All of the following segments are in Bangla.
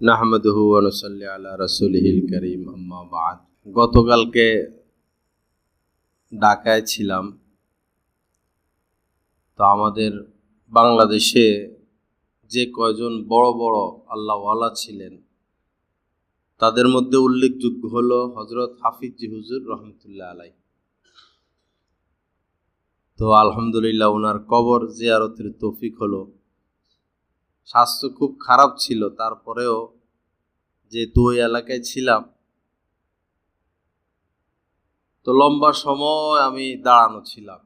নাহমাদুহু ওয়া নুসাল্লি আলা রাসূলিহিল কারীম, আম্মা বা'দ। গতকালকে ঢাকায় ছিলাম। তো আমাদের বাংলাদেশে যে কয়জন বড় বড় আল্লাহওয়ালা ছিলেন তাদের মধ্যে উল্লেখযোগ্য হলো হযরত হাফিজি হুজুর রহমতুল্লাহ আলাইহি। তো আলহামদুলিল্লাহ ওনার কবর জিয়ারতের তৌফিক হলো। স্বাস্থ্য খুব খারাপ ছিল, তারপরেও যেহেতু ওই এলাকায় ছিলাম তো লম্বা সময় আমি দাঁড়ানো ছিলাম।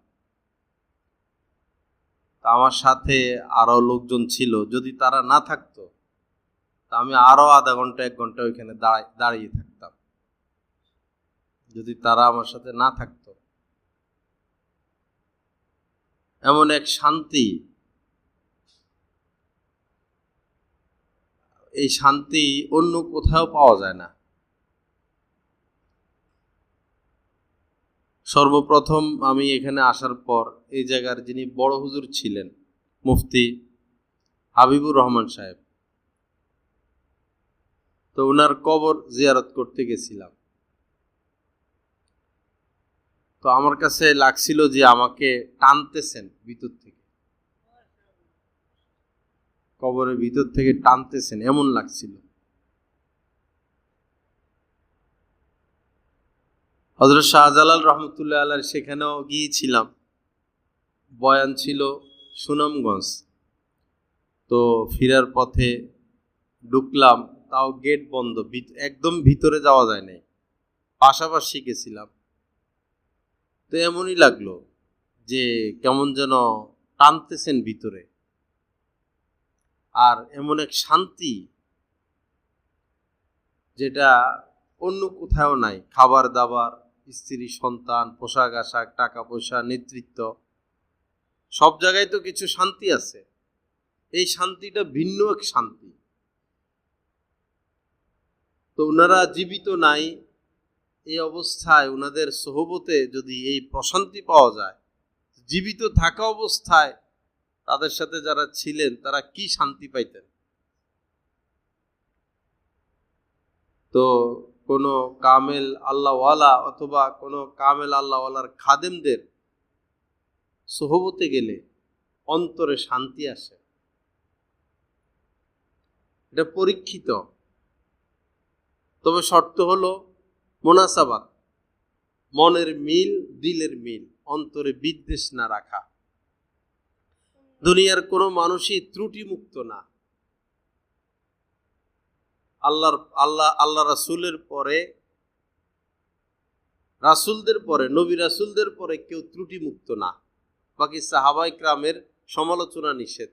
আমার সাথে আরো লোকজন ছিল, যদি তারা না থাকতো তা আমি আরো আধা ঘন্টা 1 ঘন্টা ওইখানে দাঁড়িয়ে থাকতাম, যদি তারা আমার সাথে না থাকতো। এমন এক শান্তি, এই শান্তি অন্য কোথাও পাওয়া যায় না। সর্বপ্রথম আমি এখানে আসার পর এই জায়গার যিনি বড় হুজুর ছিলেন মুফতি হাবিবুর রহমান সাহেব, তো ওনার কবর জিয়ারত করতে গেছিলাম। তো আমার কাছে লাগছিল যে আমাকে টানতেছেন ভিতর থেকে, কবরের ভিতর থেকে টানতেছেন এমন লাগছিল। হযরত শাহজালাল রহমতুল্লাহ আলাইহি সেখানেও গিয়েছিলাম। বয়ান ছিল সুনামগঞ্জ। তো ফেরার পথে ঢুকলাম, তাও গেট বন্ধ, একদম ভিতরে যাওয়া যায় নাই, পাশাপাশি গেছিলাম। তো এমনই লাগলো যে কেমন যেন টানতেছেন ভিতরে, আর এমন এক শান্তি যেটা অন্য কোথাও নাই। খাবার দাবার, স্ত্রী সন্তান, পোশাক আশাক, টাকা পয়সা, নেতৃত্ব, সব জায়গায় তো কিছু শান্তি আছে। এই শান্তিটা ভিন্ন এক শান্তি। তো ওনারা জীবিত নাই, এই অবস্থায় ওনাদের সোহবতে যদি এই প্রশান্তি পাওয়া যায়, জীবিত থাকা অবস্থায় তাদের সাথে যারা ছিলেন তারা কি শান্তি পাইতেন। তো কোনো কামেল আল্লাহওয়ালা অথবা কোনো কামেল আল্লাহওয়ালার খাদেমদের সোহবতে গেলে অন্তরে শান্তি আসে, এটা পরীক্ষিত। তবে শর্ত হলো মুনাসাবাত, মনের মিল, দিলের মিল, অন্তরে বিদ্বেষ না রাখা। দুনিয়ার কোনো মানুষই ত্রুটি মুক্ত না। আল্লাহ রাসূলের পরে, রাসূলদের পরে, নবী রাসূলদের পরে কেউ ত্রুটি মুক্ত না। বাকি সাহাবায়ে কেরামের সমালোচনা নিষেধ,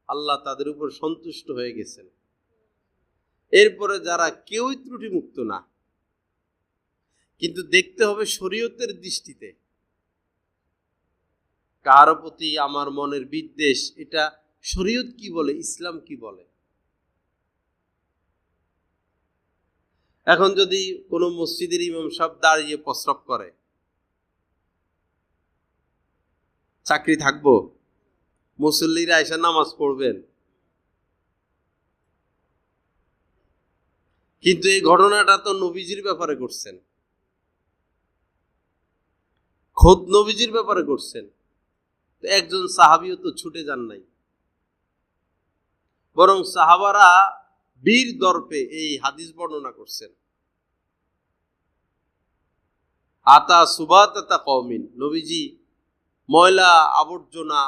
আল্লাহ তাদের উপর সন্তুষ্ট হয়ে গেছেন। এরপরে যারা কেউই ত্রুটি মুক্ত না, কিন্তু দেখতে হবে শরীয়তের দৃষ্টিতে কার প্রতি আমার মনের বিদ্বেষ, এটা শরীয়ত কি বলে, ইসলাম কি বলে। এখন যদি কোনো মসজিদের ইমাম সাহেব দাঁড়িয়ে প্রস্রাব করে, চাকরি থাকবো? মুসল্লিরা এসে নামাজ পড়বেন। কিন্তু এই ঘটনাটা তো নবীজির ব্যাপারে করছেন, খোদ নবীজির ব্যাপারে করছেন। একজন সাহাবীও তো ছুটে যান নাই, বরং সাহাবারা বীর দর্পে এই হাদিস বর্ণনা করছেন। আতা সুবাতাতা কওমিন, নবীজি ময়লা আবর্জনা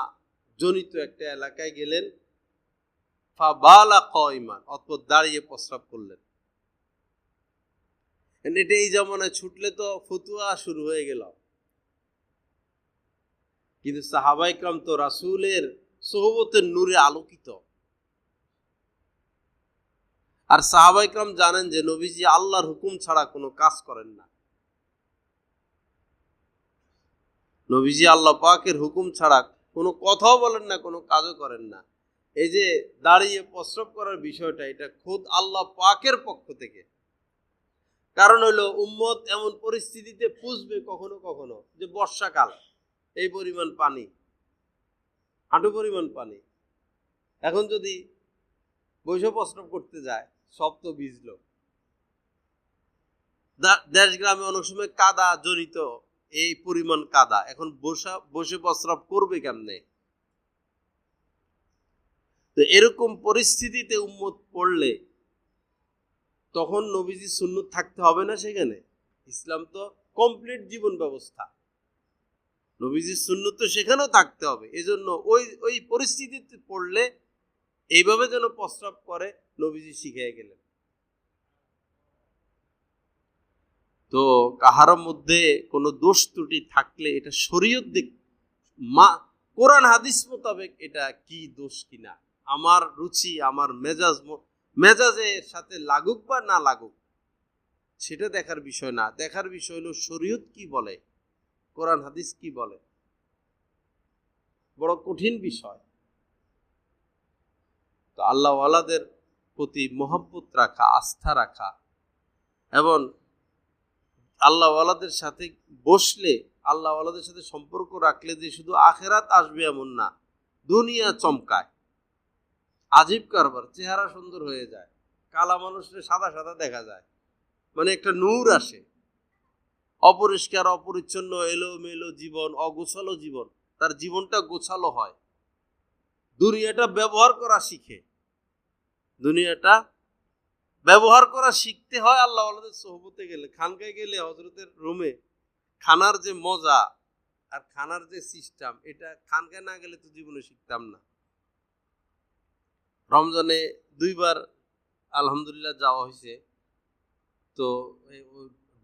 জনিত একটা এলাকায় গেলেন, ফাবালা কাইমান, অতঃপর দাঁড়িয়ে প্রস্রাব করলেন। এটা এই জামানায় ছুটলে তো ফতুয়া শুরু হয়ে গেল। কিন্তু সাহাবায়ে কেরাম তো রাসূলের সোহবতের নূরে আলোকিত। আর সাহাবায়ে কেরাম জানেন যে নবীজি আল্লাহর হুকুম ছাড়া কোনো কাজ করেন না। নবীজি আল্লাহ পাকের হুকুম ছাড়া কোনো কথাও বলেন না, কোনো কাজও করেন না। এই যে দাঁড়িয়ে প্রস্রাব করার বিষয়টা, এটা খোদ আল্লাহ পাকের পক্ষ থেকে। কারণ হলো উম্মত এমন পরিস্থিতিতে পুষবে কখনো কখনো যে বর্ষাকাল, এই পরিমাণ পানি, হাঁটু পরিমাণ পানি। এখন যদি বসে প্রস্রাব করতে যায়, সব তো ভিজলো। দেশ গ্রামে অনেক সময় কাদা জড়িত, এই পরিমাণ কাদা, এখন বসে প্রস্রাব করবে কেমনে? তো এরকম পরিস্থিতিতে উম্মত পড়লে তখন নবীজি সুন্নত থাকতে হবে না সেখানে? ইসলাম তো কমপ্লিট জীবন ব্যবস্থা, নবীজির সুন্নত তো সেখানেও থাকতে হবে। এজন্য ওই পরিস্থিতিতে পড়লে এইভাবে যেন প্রস্রাব করে নবীজি শিখিয়ে গেলেন। তো কাহার মধ্যে কোনো দোষ ত্রুটি থাকলে এটা শরীয়ত দিক কোরআন হাদিস মোতাবেক এটা কি দোষ কিনা, আমার রুচি আমার মেজাজের সাথে লাগুক বা না লাগুক সেটা দেখার বিষয় না। দেখার বিষয় হলো শরীয়ত কি বলে, কোরআন হাদিস কি বলে। বড় কঠিন বিষয়। তো আল্লাহ ওয়ালাদের প্রতি মহব্বত রাখা, আস্থা রাখা, এবং আল্লাহ ওয়ালাদের সাথে বসলে, আল্লাহ ওয়ালাদের সাথে সম্পর্ক রাখলে যে শুধু আখেরাত আসবে এমন না, দুনিয়া চমকায়। আজীব কারবার, চেহারা সুন্দর হয়ে যায়, কালা মানুষের সাদা সাদা দেখা যায়, মানে একটা নূর আসে। অপরিষ্কার অপরিচ্ছন্ন এলোমেলো জীবন, অগোছালো জীবন, তার জীবনটা গোছালো হয়। দুনিয়াটা ব্যবহার করা শিখে, দুনিয়াটা ব্যবহার করা শিখতে হয় আল্লাহ ওয়ালাদের সোহবতে গেলে। খানকায় গেলে হযরতের রুমে খানার যে মজা আর খানার যে সিস্টেম, এটা খানকায় না গেলে তো জীবনে শিখতাম না। রমজানে 2 বার আলহামদুলিল্লাহ যাওয়া হয়েছে। তো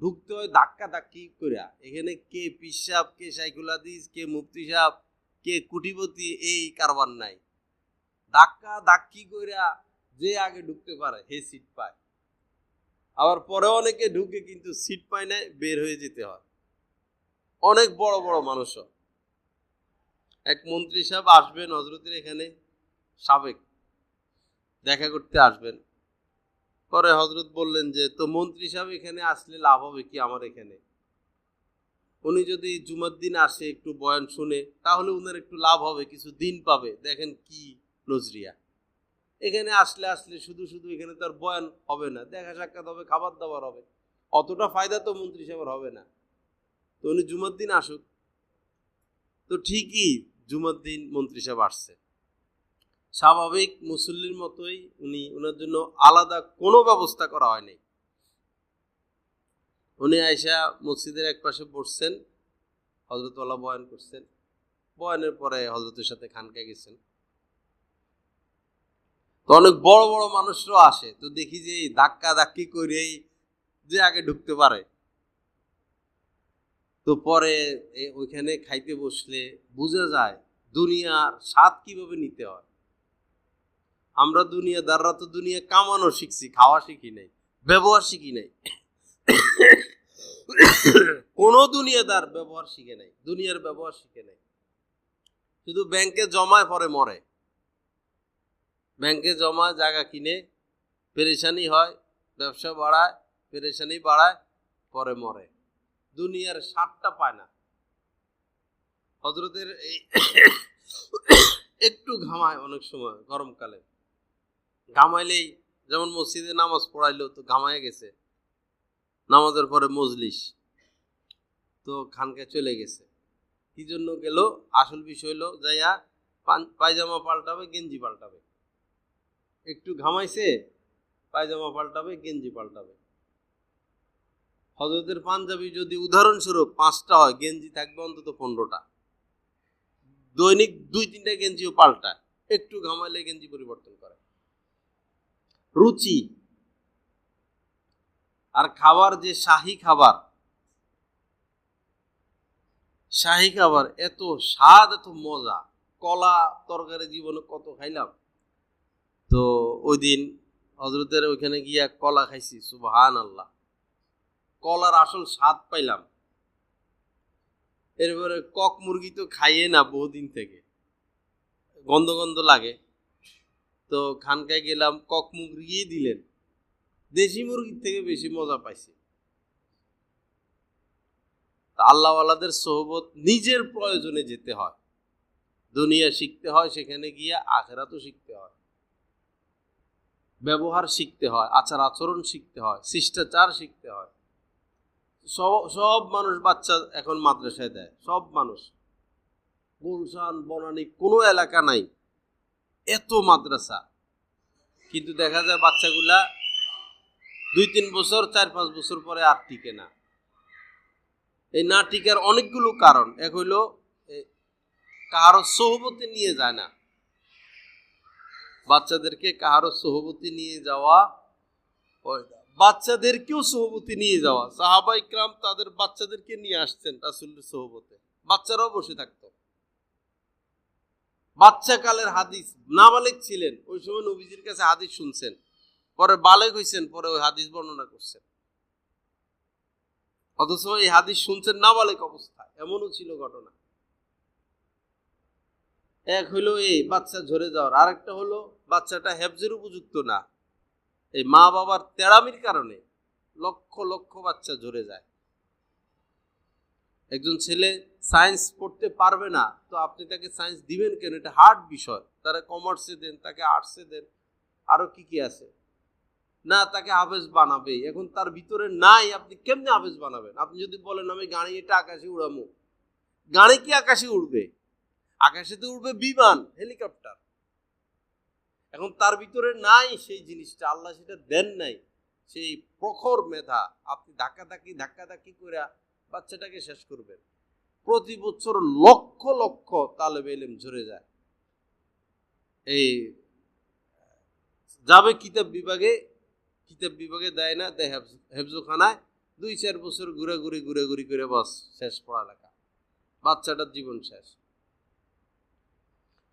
ঢুকতে হয় ধাক্কা ধাক্কি কইরা, এখানে কে পীর সাহেব, কে শাইখুল হাদিস, কে মুফতি সাহেব, কে কুটিপতি, এই কারবার নাই। ধাক্কা ধাক্কি কইরা যে আগে ঢুকতে পারে হে সিট পায়। আবার পরে অনেকে ঢুকে কিন্তু সিট পায় না, বের হয়ে যেতে হয়। অনেক বড় বড় মানুষও। এক মন্ত্রী সাহেব আসবেন হযরতের এখানে, সাবেক, দেখা করতে আসবেন। পরে হযরত বললেন যে, তো মন্ত্রী সাহেব এখানে আসলে লাভ হবে কি আমার এখানে? উনি যদি জুমার দিন আসে একটু বয়ান শুনে, তাহলে উনার একটু লাভ হবে, কিছু দিন পাবে। দেখেন কি নজরিয়া। এখানে আসলে শুধু শুধু এখানে তো আর বয়ান হবে না, দেখা সাক্ষাৎ হবে, খাবার দাবার হবে, অতটা ফায়দা তো মন্ত্রী সাহেবের হবে না। তো উনি জুমার দিন আসুক। তো ঠিকই জুমার দিন মন্ত্রী সাহেব আসছে, স্বাভাবিক মুসল্লির মতোই উনি, ওনার জন্য আলাদা কোনো ব্যবস্থা করা হয়নি। উনি আইসা মসজিদের এক পাশে বসছেন, হযরতওয়ালা বয়ান করছেন। বয়ানের পরে হযরতের সাথে খানকায় গেছেন। তো অনেক বড় বড় মানুষরাও আসে। তো দেখি যে ধাক্কা ধাক্কি করেই যে আগে ঢুকতে পারে। তো পরে ওইখানে খাইতে বসলে বোঝা যায় দুনিয়ার স্বাদ কিভাবে নিতে হয়। আমরা দুনিয়াদাররা তো দুনিয়া কামানো শিখছি, খাওয়া শিখি নাই, ব্যবহার শিখি নাই। কোন দুনিয়াদার ব্যবহার শিখে নাই, দুনিয়ার ব্যবহার শিখে নাই। শুধু ব্যাংকে জমায় পরে মরে, ব্যাংকে জমা জায়গা কিনে পেরেশানি হয়, ব্যবসা বাড়ায়, পেরেশানি বাড়ায়, পরে মরে, দুনিয়ার স্বাদটা পায় না। হযরতের এই একটু ঘামায় অনেক সময় গরমকালে, ঘামাইলেই, যেমন মসজিদে নামাজ পড়াইলো তো ঘামায় গেছে, নামাজের পরে মজলিস, তো খানকে চলে গেছে। কি জন্য গেল? আসল বিষয় হলো যাইয়া পায়জামা পাল্টাবে, গেঞ্জি পাল্টাবে। একটু ঘামাইছে, পায়জামা পাল্টাবে, গেঞ্জি পাল্টাবে। হযরতের পাঞ্জাবি যদি উদাহরণস্বরূপ 5টা হয়, গেঞ্জি থাকবে অন্তত 15টা। দৈনিক 2-3টা গেঞ্জিও পাল্টায়, একটু ঘামাইলে গেঞ্জি পরিবর্তন করে। রুচি আর খাবার, যে শাহী খাবার, শাহী খাবার এত স্বাদ, এত মজা। কলা তরকারি জীবনে কত খাইলাম। তো ওই দিন হযরতের ওইখানে গিয়া কলা খাইছি, সুবহানাল্লাহ, কলার আসল স্বাদ পাইলাম। এরপরে কক মুরগি তো খাইয়ে না বহুদিন থেকে, গন্ধ গন্ধ লাগে। তো খানকায় গেলাম, কক মুরগি দিলেন, দেশি মুরগির থেকে বেশি মজা পাইছি। আল্লাহওয়ালাদের সোহবত নিজের প্রয়োজনে যেতে হয়, দুনিয়া শিখতে হয়, সেখানে গিয়ে আখিরাতও শিখতে হয়। ব্যবহার শিখতে হয়, আচার আচরণ শিখতে হয়, শিষ্টাচার শিখতে হয়। সব মানুষ বাচ্চা এখন মাদ্রাসায় দেয়, সব মানুষ। গুলশান বনানী কোনো এলাকা নাই এত মাদ্রাসা, কিন্তু দেখা যায় বাচ্চাগুলা 2-3 বছর 4-5 বছর পরে আর টিকে না। এই না টিকার অনেকগুলো কারণ। এক হইল কারো সহবতে নিয়ে যায় না, বাচ্চাদেরকে কারো সহবতে নিয়ে যাওয়া, বাচ্চাদেরকেও সহবতে নিয়ে যাওয়া। সাহাবা ইকরাম তাদের বাচ্চাদেরকে নিয়ে আসছেন রাসূলের সহবতে, বাচ্চারাও বসে থাকতো। বাচ্চা কালের হাদিস, নাবালেগ ছিলেন ওই সময় নবীজির কাছে হাদিস শুনছেন, পরে বালেগ হয়েছেন, পরে ওই হাদিস বর্ণনা করছেন। অথচ এই হাদিস শুনছেন নাবালেগ অবস্থায়, এমনও ছিল ঘটনা। এক হইলো এই বাচ্চা ঝরে যাওয়ার, আরেকটা হলো বাচ্চাটা হেফজের উপযুক্ত না। এই মা বাবার তেড়ামির কারণে লক্ষ লক্ষ বাচ্চা ঝরে যায়। একজন ছেলে সায়েন্স পড়তে পারবে না, তো আপনি তাকে সায়েন্স দিবেন কেন? এটা হার্ড বিষয়। তারা কমার্সে দেন, তাকে আর্টসে দেন, আরো কি কি আছে না, তাকে হাফেজ বানাবে। এখন তার ভিতরে নাই, আপনি কেমনে হাফেজ বানাবেন? আপনি যদি বলেন আমি গাড়ি এটা আকাশে উড়ামো, গাড়ি কি আকাশে উড়বে? আকাশে তো উড়বে বিমান, হেলিকপ্টার। এখন তার ভিতরে নাই সেই জিনিসটা, আল্লাহ সেটা দেন নাই, সেই প্রখর মেধা। আপনি ধাক্কাধাক্কি করে বাচ্চাটাকে শেষ করবেন। প্রতি বছর লক্ষ লক্ষ তালেবে ইলম ঝরে যায়। এই যাবে কিতাব বিভাগে দেয় না, দেয় হেফজোখানায়, 2-4 বছর ঘুরাঘুরি করে বাস শেষ পড়ালেখা, বাচ্চাটার জীবন শেষ।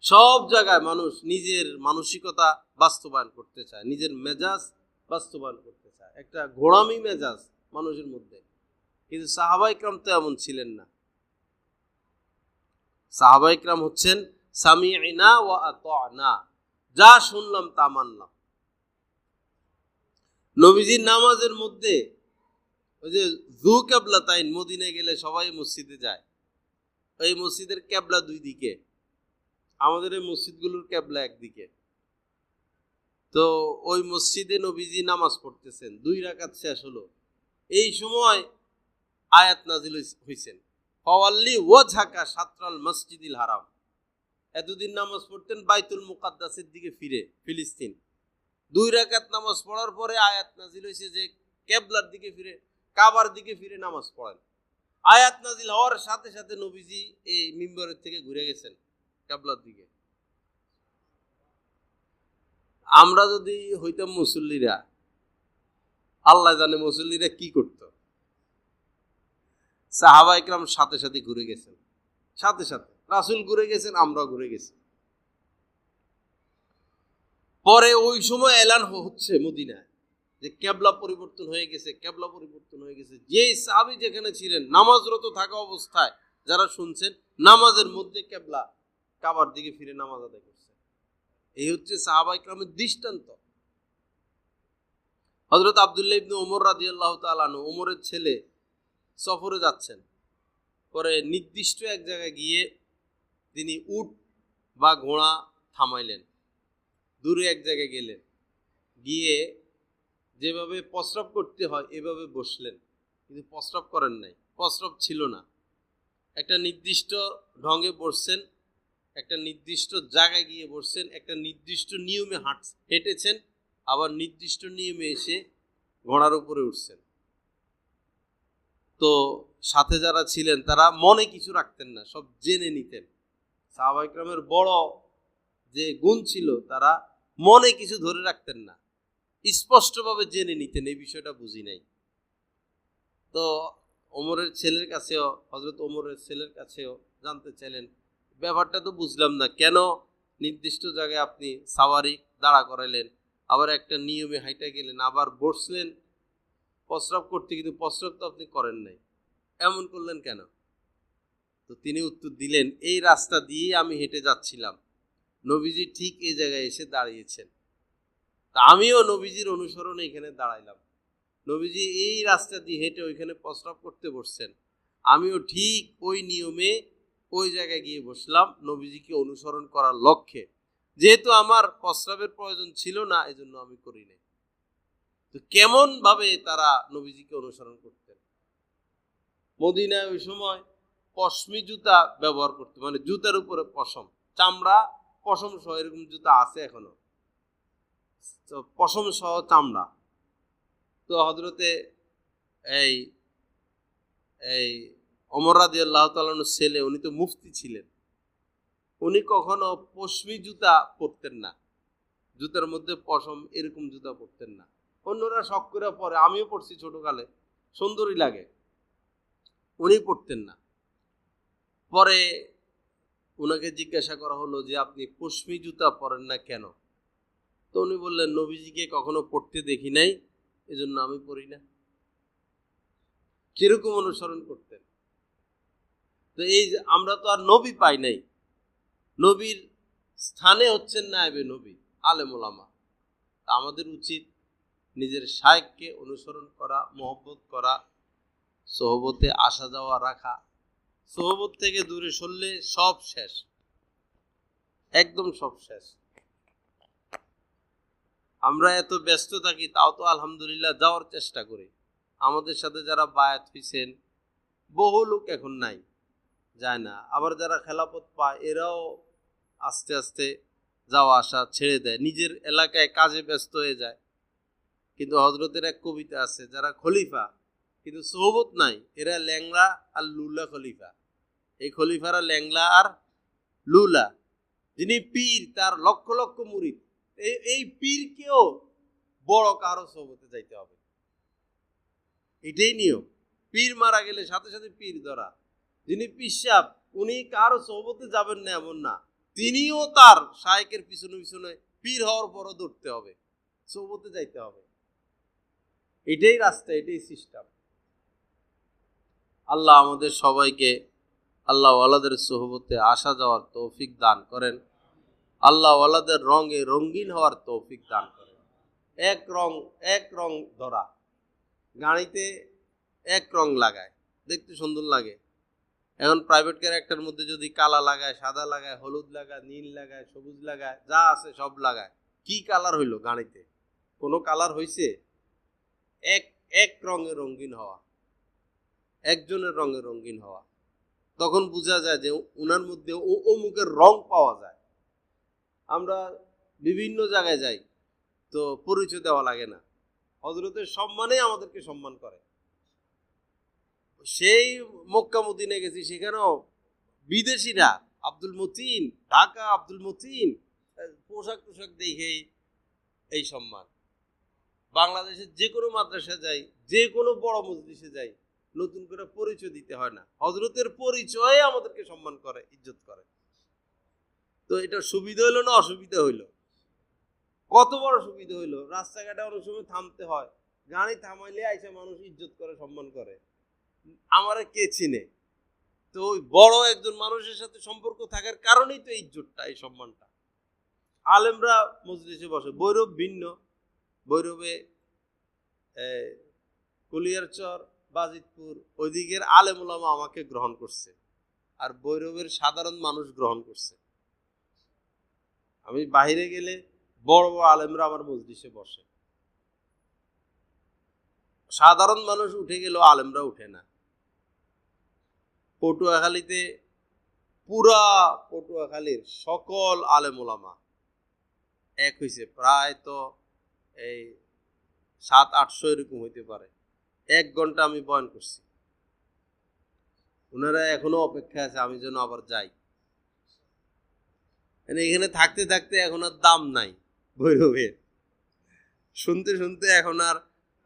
সব জায়গায় মানুষ নিজের মানসিকতা বাস্তবায়ন করতে চায়, নিজের মেজাজ বাস্তবায়ন করতে চায়, একটা গোড়ামি মেজাজ মানুষের মধ্যে। কিন্তু সাহাবা ইকরাম তো এমন ছিলেন না। সাহাবা ইকরাম হচ্ছেন সামি'না ওয়া আতা'না, যা শুনলাম তা মানলাম। নবীজির নামাজের মধ্যে ওই যে যু কিবলাতাইন, মদিনায় গেলে সবাই মসজিদে যায়, এই মসজিদের কিবলা 2 দিকে, আমাদের এই মসজিদগুলোর কিবলা একদিকে। তো ওই মসজিদে নবীজি নামাজ পড়তেছেন, 2 রাকাত শেষ হলো, এই সময় আয়াত নাজিল হইছেন, ফাওয়াল্লি ওয়াজহাকা শাতরাল মসজিদিল হারাম। এতদিন নামাজ পড়তেন বাইতুল মুকাদ্দাসের দিকে ফিরে, ফিলিস্তিন। 2 রাকাত নামাজ পড়ার পরে আয়াত নাজিল হয়েছে যে কিবলার দিকে ফিরে, কাবার দিকে ফিরে নামাজ পড়েন। আয়াত নাজিল হওয়ার সাথে সাথে নবীজি এই মিম্বরের থেকে ঘুরে গেছেন কিবলার দিকে। আমরা যদি হইতাম মুসল্লিরা, আল্লাহ জানে মুসল্লিরা কি করত। সাহাবা ইকরাম সাথে সাথে ঘুরে গেছেন, সাথে সাথে রাসূল ঘুরে গেছেন, আমরাও ঘুরে গেছি। পরে ওই সময় এলান হচ্ছে মদিনায় যে কিবলা পরিবর্তন হয়ে গেছে, কিবলা পরিবর্তন হয়ে গেছে। যে সাহাবী যেখানে ছিলেন নামাজরত থাকা অবস্থায়, যারা শুনছেন, নামাজের মধ্যে কিবলা কাবার দিকে ফিরে নামাজ আদায় করছে। এই হচ্ছে সাহাবা ইকরামের দৃষ্টান্ত। হযরত আব্দুল্লাহ ইবনে ওমর রাদিয়াল্লাহু তাআলা আনহু, ওমরের ছেলে, সফরে যাচ্ছেন। পরে নির্দিষ্ট এক জায়গায় গিয়ে তিনি উট বা ঘোড়া থামাইলেন, দূরে এক জায়গায় গেলেন, গিয়ে যেভাবে প্রস্রাব করতে হয় এভাবে বসলেন, কিন্তু প্রস্রাব করেন নাই, প্রস্রাব ছিল না। একটা নির্দিষ্ট ঢঙ্গে বসছেন, একটা নির্দিষ্ট জায়গায় গিয়ে বসছেন, একটা নির্দিষ্ট নিয়মে হেঁটেছেন, আবার নির্দিষ্ট নিয়মে এসে ঘোড়ার উপরে উঠছেন। তো সাথে যারা ছিলেন তারা মনে কিছু রাখতেন না, সব জেনে নিতেন। সাহাবা ইকরামের বড় যে গুণ ছিল, তারা মনে কিছু ধরে রাখতেন না, স্পষ্টভাবে জেনে নিতেন, এই বিষয়টা বুঝি নাই। তো ওমরের ছেলের কাছেও, হযরত ওমরের ছেলের কাছেও জানতে চাইলেন, ব্যাপারটা তো বুঝলাম না, কেন নির্দিষ্ট জায়গায় আপনি সাওয়ারি দাঁড়া করাইলেন, আবার একটা নিয়মে হাইটা গেলেন, আবার বসলেন প্রস্রাব করতে, কিন্তু প্রস্রাব তো আপনি করেন নাই, এমন করলেন কেন? তো তিনি উত্তর দিলেন, এই রাস্তা দিয়ে আমি হেঁটে যাচ্ছিলাম, নবীজি ঠিক এই জায়গায় এসে দাঁড়িয়েছেন, তা আমিও নবীজির অনুসরণে এখানে দাঁড়াইলাম। নবীজি এই রাস্তা দিয়ে হেঁটে ওইখানে প্রস্রাব করতে বসছেন, আমিও ঠিক ওই নিয়মে ওই জায়গায় গিয়ে বসলাম নবীজিকে অনুসরণ করার লক্ষ্যে। যেহেতু আমার প্রস্রাবের প্রয়োজন ছিল না, এজন্য আমি করি নাই। তো কেমন ভাবে তারা নবীজিকে অনুসরণ করতেন? মদিনায় ওই সময় পশমি জুতা ব্যবহার করতো, মানে জুতার উপরে পশম, চামড়া পশম সহ এরকম জুতা আছে এখনো, তো পশম সহ চামড়া। তো হযরতে এই এই ওমর রাদিয়াল্লাহু তাআলা আনহুর ছেলে, উনি তো মুফতি ছিলেন, উনি কখনো পশমি জুতা পরতেন না, জুতার মধ্যে পশম এরকম জুতা পরতেন না। অন্যরা শখ করে পরে, আমিও পরছি ছোটকালে, সুন্দরই লাগে, উনি পরতেন না। পরে ওনাকে জিজ্ঞাসা করা হলো যে আপনি পশমি জুতা পরেন না কেন? তো উনি বললেন, নবীজিকে কখনো পড়তে দেখি নাই, এজন্য আমি পড়ি না। কিরকম অনুসরণ করতেন? তো এই যে আমরা তো আর নবী পাই নাই, নবীর স্থানে হচ্ছেন নায়েবে নবী আলেম ওলামা। আমাদের উচিত নিজের শায়েখকে অনুসরণ করা, মহব্বত করা, সোহবতে আসা যাওয়া রাখা। সোহবত থেকে দূরে সরলে সব শেষ, একদম সব শেষ। আমরা এত ব্যস্ত থাকি, তাও তো আলহামদুলিল্লাহ যাওয়ার চেষ্টা করি। আমাদের সাথে যারা বায়াত হইছেন, বহু লোক এখন নাই, যায় না। আবার যারা খেলাফত পায়, এরাও আস্তে আস্তে যাওয়া আসা ছেড়ে দেয়, নিজের এলাকায় কাজে ব্যস্ত হয়ে যায়। কিন্তু হযরতের এক কবিতা আছে, যারা খলিফা কিন্তু সোহবত নাই, এরা ল্যাংড়া আর লুলা খলিফা। এই খলিফারা ল্যাংড়া আর লুলা। যিনি পীর, তার লক্ষ লক্ষ মুরিদ। এই পীরকেও বড় কারো সোহবতে যাইতে হবে, এটাই নিয়ম। পীর মারা গেলে সাথে সাথে পীর ধরা। যিনি পিসাব, উনি কারো সোহবতে যাবেন না এমন না, তিনিও তার শায়েখের পিছনে পিছনে পীর হওয়ার পরও ধরতে হবে, সোহবতে যাইতে হবে। এটাই রাস্তা, এটাই সিস্টেম। আল্লাহ আমাদের সবাইকে আল্লাহ ওয়ালাদের সোহবতে আসা যাওয়ার তৌফিক দান করেন। আল্লাহ ওয়ালাদের রঙে রঙিন হওয়ার তৌফিক দান করেন। এক রং ধরা, গাড়িতে এক রং লাগায়, দেখতে সুন্দর লাগে। এখন প্রাইভেট ক্যারেক্টার মধ্যে যদি কালা লাগায়, সাদা লাগায়, হলুদ লাগায়, নীল লাগায়, সবুজ লাগায়, যা আছে সব লাগায়, কি কালার হইল গাড়িতে? কোনো কালার হইছে? এক এক রঙে রঙিন হওয়া, একজনের রঙে রঙিন হওয়া, তখন বোঝা যায় যে উনার মধ্যে অমুকের রং পাওয়া যায়। আমরা বিভিন্ন জায়গায় যাই, তো পরিচয় দেওয়া লাগে না, হযরতের সম্মানে আমাদেরকে সম্মান করে। সেই মক্কা মদিনায় গেছি, সেখানেও বিদেশিরা আব্দুল মতিন, ঢাকা আব্দুল মতিন, পোশাক দেখেই এই সম্মান। বাংলাদেশের যে কোনো মাদ্রাসা যাই, যে কোনো বড় মজলিসে যাই, নতুন করে পরিচয় দিতে হয় না, হযরতের পরিচয়ে আমাদেরকে সম্মান করে, ইজ্জত করে। তো এটা সুবিধা হইলো না অসুবিধা হইলো? কত বড় সুবিধা হইলো! রাস্তাঘাটে অনেক সময় থামতে হয়, গাড়ি থামাইলে আইসা মানুষ ইজ্জত করে, সম্মান করে। আমারে কে চিনে? তো ওই বড় একজন মানুষের সাথে সম্পর্ক থাকার কারণেই তো এই ইজ্জতটা, এই সম্মানটা। আলেমরা মজলিসে বসে, বৈরব ভিন্ন, বৈরবে কুলিয়ারচর, বাজিতপুর, ওইদিকের আলেম ওলামা আমাকে গ্রহণ করছে, আর বৈরবের সাধারণ মানুষ গ্রহণ করছে। আমি বাইরে গেলে বড় বড় আলেমরা আমার মজলিসে বসে, সাধারণ মানুষ উঠে গেলেও আলেমরা উঠে না। পটুয়াখালীতে পুরা পটুয়াখালীর সকল আলেম ওলামা এক হইছে, প্রায় তো এই 700-800 এরকম হইতে পারে। 1 ঘন্টা আমি বয়ান করছি, ওনারা এখনো অপেক্ষা আছে আমি যেন আবার যাই। এখানে থাকতে থাকতে এখন আর দাম নাই ভৈরবের, শুনতে শুনতে এখন আর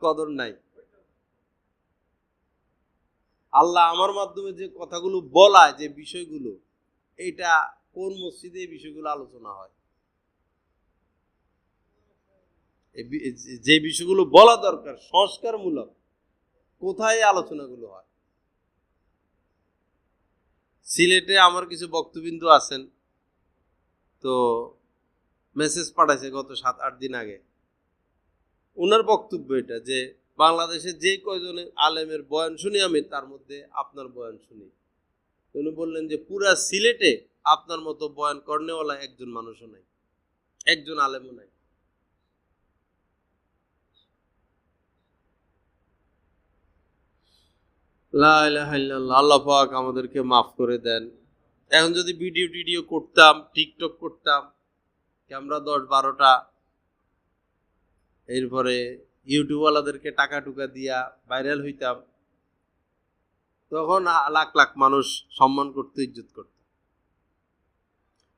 কদর নাই। আল্লাহ আমার মাধ্যমে যে কথাগুলো বলায়, যে বিষয়গুলো, এটা কোন মসজিদে এই বিষয়গুলো আলোচনা হয়? যে বিষয়গুলো বলা দরকার সংস্কারমূলক, কোথায় আলোচনাগুলো হয়? সিলেটে আমার কিছু বক্তবিন্দু আছেন, তো মেসেজ পাঠাইছে গত 7-8 দিন আগে। ওনার বক্তব্য এটা যে বাংলাদেশে যে কয়জনের আলেমের বয়ান শুনি আমি, তার মধ্যে আপনার বয়ান শুনি। উনি বললেন যে পুরা সিলেটে আপনার মতো বয়ান করনেওয়ালা একজন মানুষও নাই। একজন আলেমও নাই। লা ইলাহা ইল্লাল্লাহ। আল্লাহ পাক আমাদেরকে মাফ করে দেন। এখন যদি ভিডিও টিডিও করতাম, টিকটক করতাম, ক্যামেরা 10-12টা, এরপরে ইউটিউবওয়ালাদেরকে টাকা টুকা দিয়া ভাইরাল হইতাম, তখন লাখ লাখ মানুষ সম্মান করতো, ইজ্জত করতো।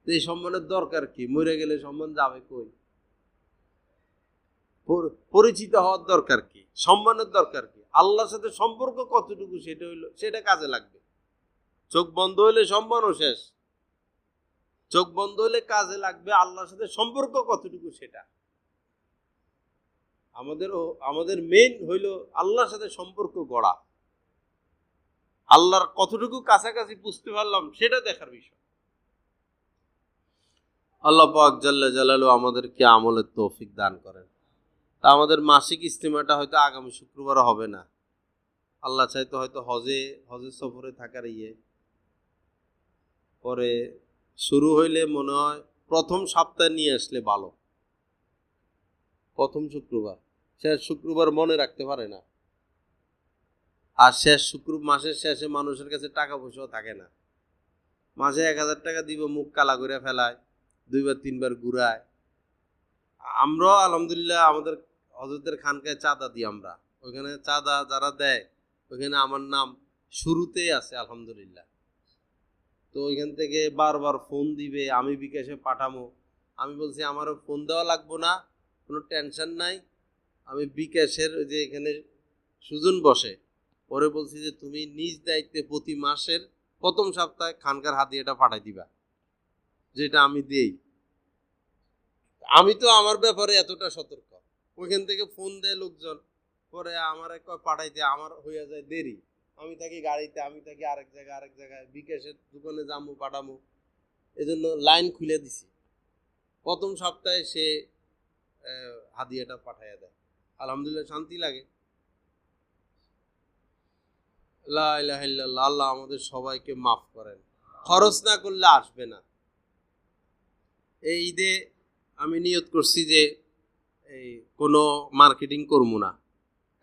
এই সম্মানের দরকার কি? মরে গেলে সম্মান যাবে কই? পরিচিত হওয়ার দরকার কি? সম্মানের দরকার কি? আল্লাহর সাথে সম্পর্ক কতটুকু সেটা হইলো, সেটা কাজে লাগবে। চোখ বন্ধ হইলে সম্মানও শেষ। চোখ বন্ধ হইলে কাজে লাগবে আল্লাহর সাথে সম্পর্ক কতটুকু সেটা। আমাদের মেইন হইল আল্লাহর সাথে সম্পর্ক গড়া। আল্লাহর কতটুকু কাছাকাছি বুঝতে পারলাম সেটা দেখার বিষয়। আল্লাহ পাক জাল্লা জালালু আমাদেরকে আমলের তৌফিক দান করেন। তা আমাদের মাসিক ইজতিমাটা হয়তো আগামী শুক্রবার হবে না, আল্লাহ চাইতো হয়তো হজের সফরে থাকার পরে শুরু হইলে মনে হয় প্রথম সপ্তাহে নিয়ে আসলে ভালো। প্রথম শুক্রবার, শেষ শুক্রবার মনে রাখতে পারে না। আর মাসের শেষে মানুষের কাছে টাকা পয়সাও থাকে না। মাসে 1000 টাকা দিব, মুখ কালা করে ফেলায়, 2-3 বার ঘুরায়। আমরাও আলহামদুলিল্লাহ আমাদের হযরতের খানকায় চাঁদা দিই। আমরা ওইখানে চাঁদা যারা দেয়, ওইখানে আমার নাম শুরুতেই আছে আলহামদুলিল্লাহ। তো ওইখান থেকে বারবার ফোন দিবে, আমি বিকাশে পাঠামো। আমি বলছি আমারও ফোন দেওয়া লাগবো না, কোনো টেনশন নাই। আমি বিকাশের যে এখানে সুজন বসে, পরে বলছি যে তুমি নিজ দায়িত্বে প্রতি মাসের প্রথম সপ্তাহে খানকার হাদিয়াটা পাঠাই দিবা, যেটা আমি দেই। আমি তো আমার ব্যাপারে এতটা সতর্ক। ওইখান থেকে ফোন দেয় লোকজন, পরে আমার পাঠাইতে আমার হইয়া যায় দেরি। আমি থাকি গাড়িতে, আমি থাকি আরেক জায়গায় বিকাশের দোকানে যাবো, পাঠামো। এজন্য লাইন খুলে দিছি। প্রথম সপ্তাহে সে হাদিয়াটা পাঠাইয়া দেয়। আলহামদুলিল্লাহ, শান্তি লাগে। লা ইলাহা ইল্লাল্লাহ। আল্লাহ আমাদের সবাইকে মাফ করেন। খরচ না করলে আসবে না। এই ঈদে আমি নিয়ত করছি যে এই কোনো মার্কেটিং করবো না,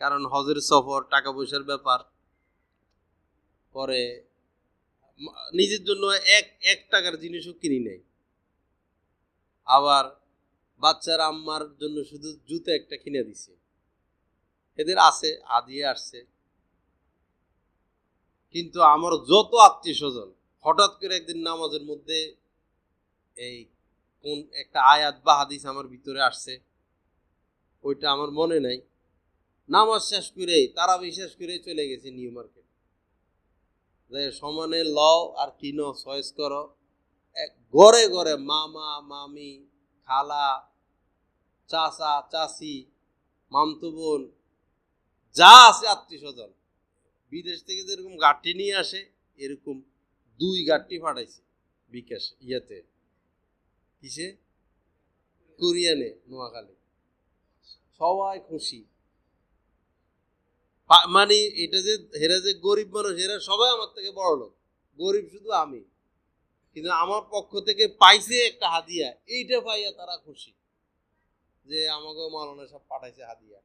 কারণ হজের সফর, টাকা পয়সার ব্যাপার। পরে নিজের জন্য এক টাকার জিনিসও কিনি নাই। আবার বাচ্চার আম্মার জন্য শুধু জুতো একটা কিনে দিছে। এদের আছে, হাদিয়া আসছে। কিন্তু আমার যত আত্মীয় স্বজন হঠাৎ করে একদিন নামাজের মধ্যে এই কোন একটা আয়াত বা হাদিস আমার ভিতরে আসছে, ওইটা আমার মনে নাই। নামাজ শেষ করে, তারাবি শেষ করে চলে গেছে নিউ মার্কেট। যে সমানে লও আর কিনো, চয়েস করো। ঘরে ঘরে মামা মামি, খালা, চাচা চাচি, মামতো বোন, যা আছে আত্মীয় স্বজন, বিদেশ থেকে যেরকম গাঠি নিয়ে আসে, এরকম 2 গাঠি পাঠাইছে বিকাশ ইয়াতে, কিসে, কোরিয়ানে, নোয়াখালী। সবাই খুশি। মানে এটা যে হেরা যে গরিব মানুষ, এরা সবাই আমার থেকে বড় লোক, গরিব শুধু আমি। কিন্তু আমার পক্ষ থেকে পাইছে একটা হাদিয়া, এইটা পাইয়া তারা খুশি যে আমাকে মাওলানা সব পাঠাইছে হাদিয়া।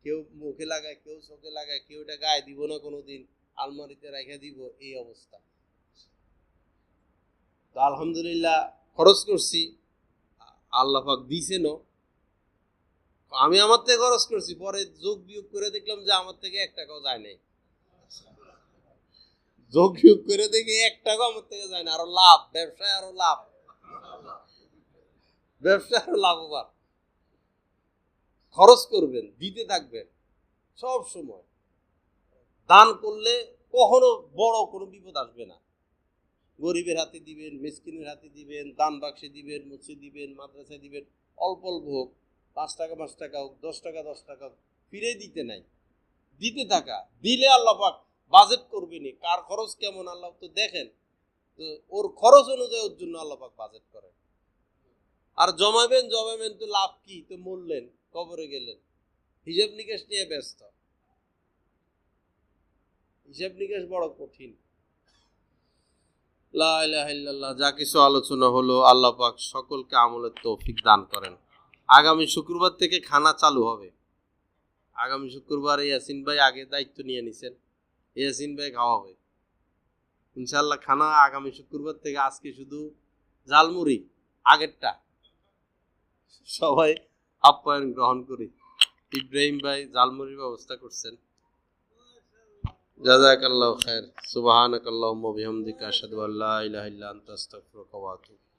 কেউ মুখে লাগায়, কেউ চোখে লাগায়, কেউ এটা গায়ে দিব না কোনোদিন, আলমারিতে রেখে দিব, এই অবস্থা। তো আলহামদুলিল্লাহ খরচ করছি, আল্লাহ পাক দিছেন। আমি আমার থেকে খরচ করছি, পরে যোগ বিয়োগ করে দেখলাম যে আমার থেকে 1 টাকাও যায় নাই। যোগ বিয়োগ করে দেখি 1 টাকাও আমার থেকে যায় না। আরো লাভ, ব্যবসায় আরো লাভ, ব্যবসায় আরো লাভবান। খরচ করবেন, দিতে থাকবেন সব সময়। দান করলে কখনো বড় কোনো বিপদ আসবে না। গরিবের হাতে দিবেন, মিসকিনের হাতে দিবেন, দান বাক্সে দিবেন, মসজিদ দিবেন, মাদ্রাসায় দিবেন, অল্প অল্প হোক, 5 টাকা 5 টাকা হোক, 10 টাকা 10 টাকা হোক, ফিরে দিতে নাই, দিতে থাকা। দিলে আল্লাহ পাক বাজেট করবেনি, কার খরচ কেমন আল্লাহ তো দেখেন। তো ওর খরচ অনুযায়ী ওর জন্য আল্লাহ পাক বাজেট করেন। আর জমাবেন তো লাভ কি? তো মরলেন, কবরে গেলেন, হিসাব নিকাশ নিয়ে ব্যস্ত। হিসাব নিকাশ বড় কঠিন। লা ইলাহা ইল্লাল্লাহ। যা কিছু আলোচনা হলো আল্লাহ পাক সকলকে আমলের তৌফিক দান করেন। আগামী শুক্রবার থেকে খানা চালু হবে। আগামী শুক্রবার ইয়াসিন ভাই আগে দায়িত্ব নিয়ে নিছেন, ইয়াসিন ভাই খাওয়াবে ইনশাল্লাহ খানা আগামী শুক্রবার থেকে। আজকে শুধু ঝালমুড়ি আগেরটা, সবাই আপ্যায়ন গ্রহণ করি। ইব্রাহিম ভাই ঝালমুড়ির ব্যবস্থা করছেন। জাযাকাল্লাহু খাইর। সুবহানাকাল্লাহুম্মা ওয়া বিহামদিকা আশহাদু আল্লা ইলাহা ইল্লা আনতা আস্তাগফিরুকা ওয়া আতুবু